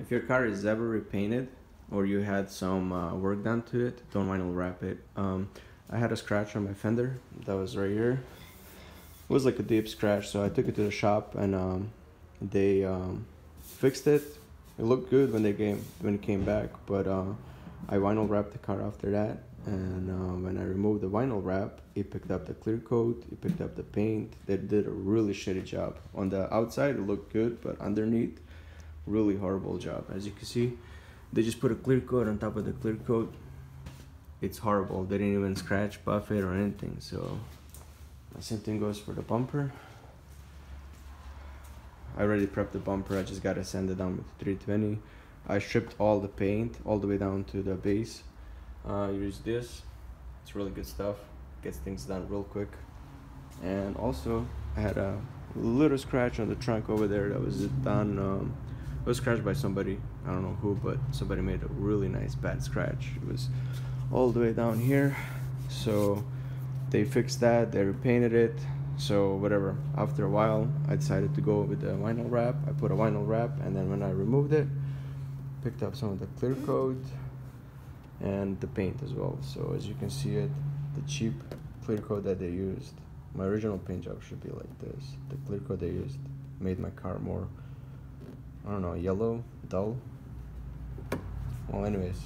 If your car is ever repainted or you had some work done to it, don't vinyl wrap it. I had a scratch on my fender that was right here. It was like a deep scratch, so I took it to the shop and they fixed it. It looked good when it came back, but I vinyl wrapped the car after that, and when I removed the vinyl wrap, it picked up the clear coat, it picked up the paint. They did a really shitty job. On the outside it looked good, but underneath, really horrible job. As you can see, they just put a clear coat on top of the clear coat. It's horrible. They didn't even scratch, buff it, or anything. So the same thing goes for the bumper. I already prepped the bumper. I just gotta sand it down with 320. I stripped all the paint all the way down to the base. Use this. It's really good stuff. Gets things done real quick. And also, I had a little scratch on the trunk over there that was done. It was scratched by somebody. I don't know who, but somebody made a really nice bad scratch. It was all the way down here. So they fixed that. They repainted it. So whatever. After a while, I decided to go with the vinyl wrap. I put a vinyl wrap, and then when I removed it, picked up some of the clear coat and the paint as well. So as you can see it, the cheap clear coat that they used, my original paint job should be like this. The clear coat they used made my car more, I don't know, yellow, dull. Well, anyways,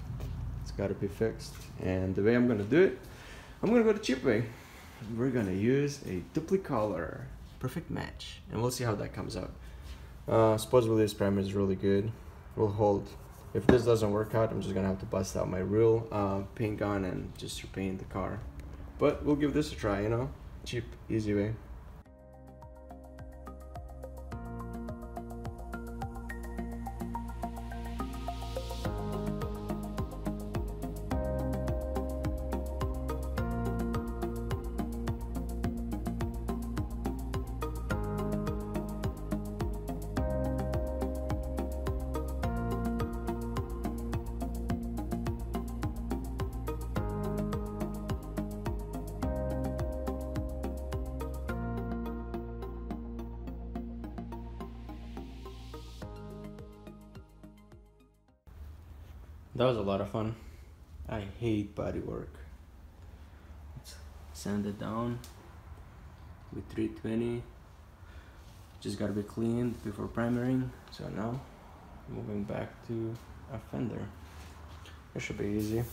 it's gotta be fixed. And the way I'm gonna do it, I'm gonna go the cheap way. We're gonna use a Dupli Color. Perfect match. And we'll see how that comes out. Supposedly this primer is really good. Will hold. If this doesn't work out, I'm just gonna have to bust out my real paint gun and just repaint the car. But we'll give this a try, you know? Cheap, easy way. That was a lot of fun. I hate body work. Let's sand it down with 320. Just gotta be cleaned before primering. So now, moving back to a fender. It should be easy.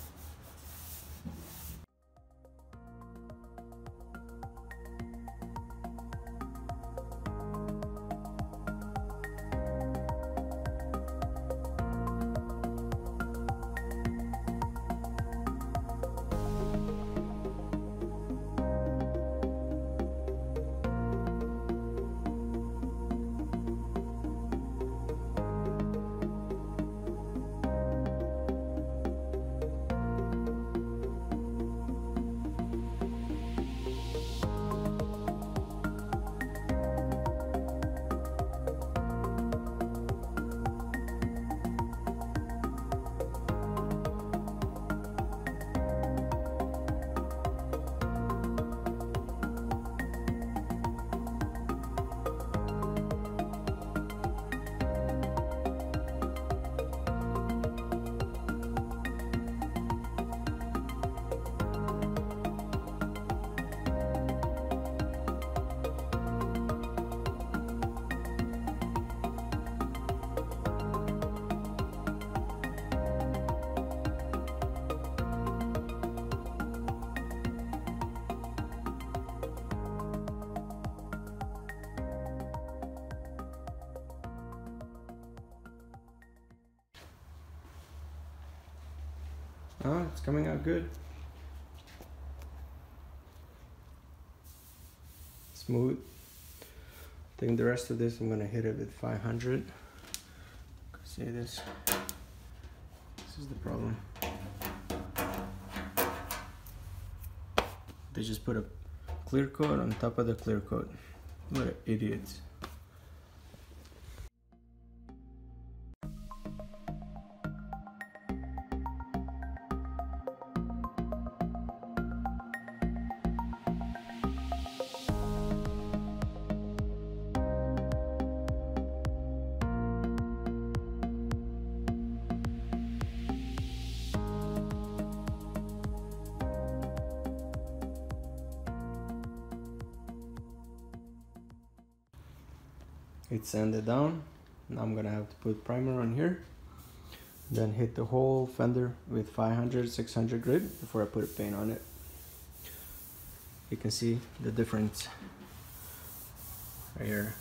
Oh, it's coming out good. Smooth. I think the rest of this I'm gonna hit it with 500. See this? This is the problem. They just put a clear coat on top of the clear coat. What idiots. It's sanded down. Now I'm gonna have to put primer on here, then hit the whole fender with 500, 600 grit before I put a paint on it. You can see the difference right here.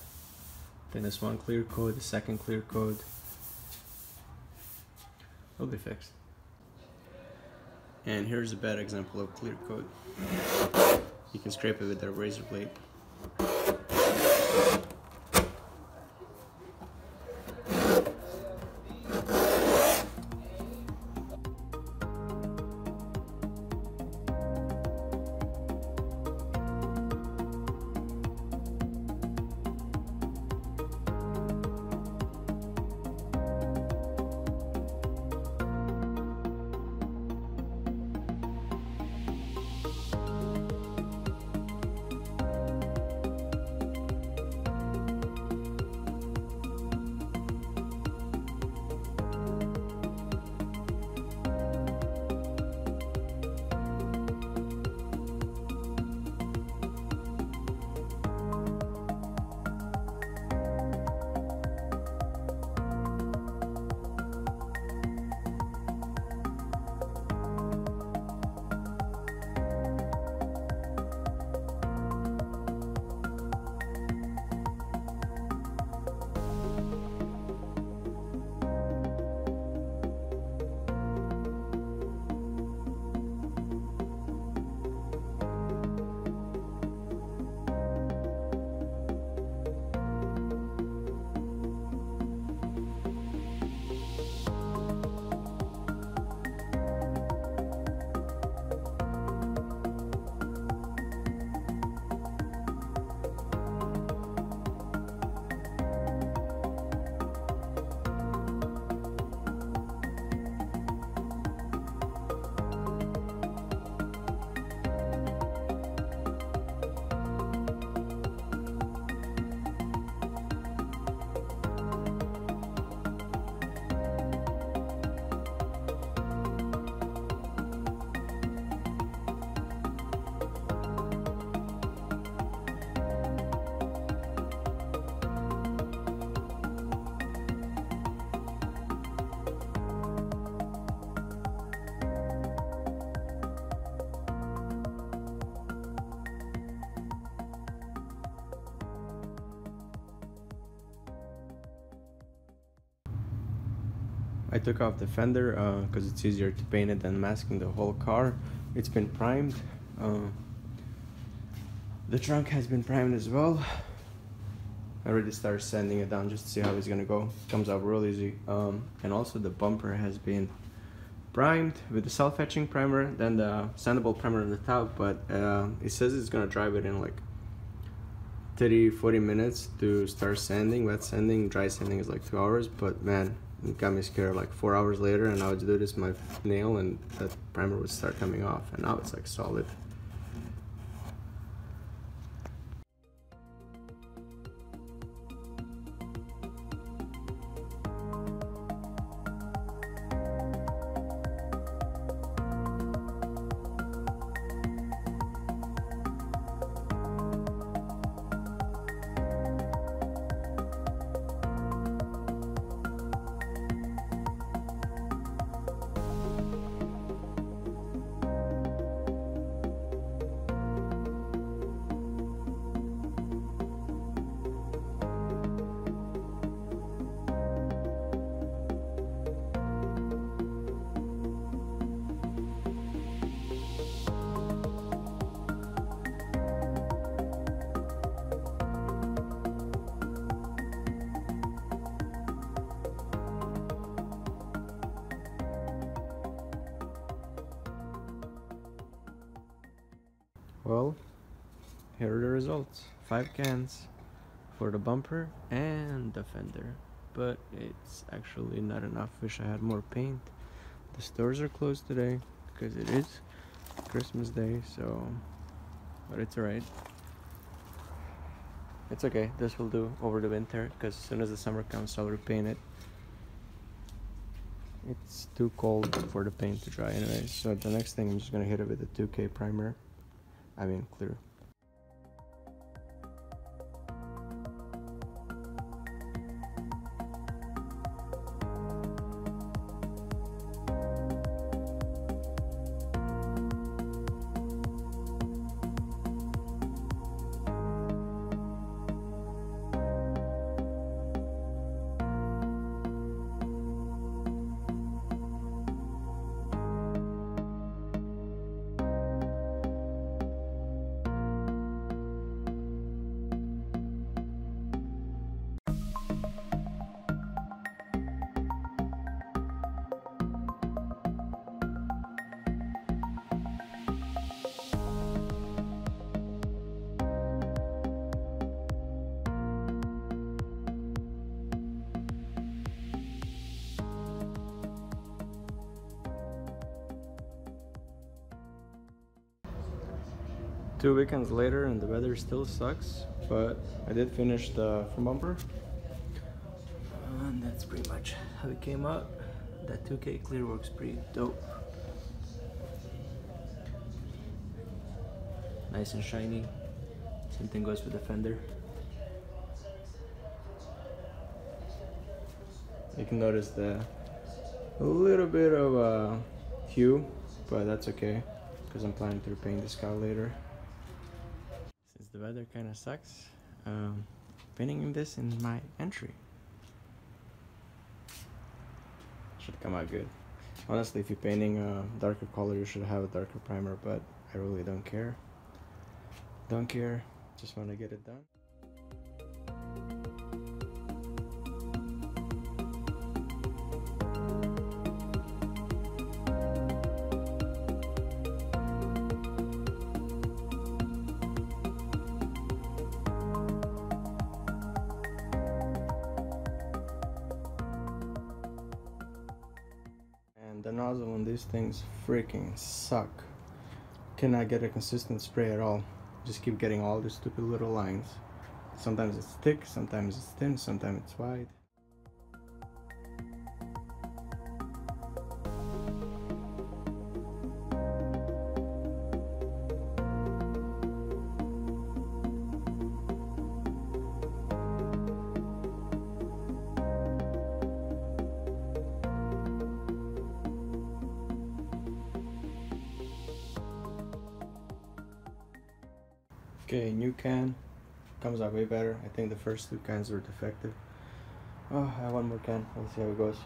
Then this one clear coat, the second clear coat. Will be fixed. And here's a bad example of clear coat. You can scrape it with a razor blade. I took off the fender because it's easier to paint it than masking the whole car. It's been primed. The trunk has been primed as well. I already started sanding it down just to see how it's gonna go. Comes out real easy. And also the bumper has been primed with the self-etching primer, then the sandable primer on the top, but it says it's gonna dry within like 30-40 minutes to start sanding. Wet sanding, dry sanding is like 2 hours, but man, it got me scared. Like 4 hours later, and I would do this with my nail and that primer would start coming off, and now it's like solid. Well, here are the results. 5 cans for the bumper and the fender, but it's actually not enough. Wish I had more paint. The stores are closed today because it is Christmas Day, so, but it's alright. It's okay, this will do over the winter, because as soon as the summer comes I'll repaint it. It's too cold for the paint to dry anyway, so the next thing I'm just gonna hit it with a 2K primer. I mean clear. 2 weekends later and the weather still sucks, but I did finish the front bumper. And that's pretty much how it came out. That 2K clear works pretty dope. Nice and shiny. Same thing goes with the fender. You can notice a little bit of hue, but that's okay because I'm planning to repaint this car later. Since the weather kind of sucks, painting this in my entry should come out good. Honestly, if you're painting a darker color, you should have a darker primer, but I really don't care. Don't care, just want to get it done. The nozzle on these things freaking suck. Cannot get a consistent spray at all. Just keep getting all these stupid little lines. Sometimes it's thick, sometimes it's thin, sometimes it's wide. Okay, new can comes out way better. I think the first 2 cans were defective. Oh, I have 1 more can. Let's see how it goes.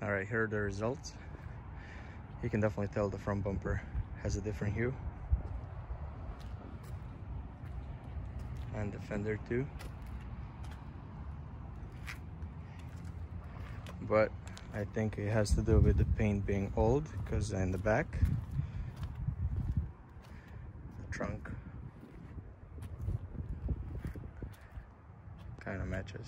Alright, here are the results. You can definitely tell the front bumper has a different hue. And the fender too. But I think it has to do with the paint being old, because in the back, the trunk kind of matches.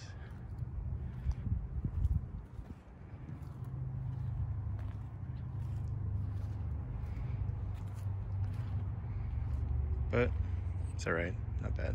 But it's alright, not bad.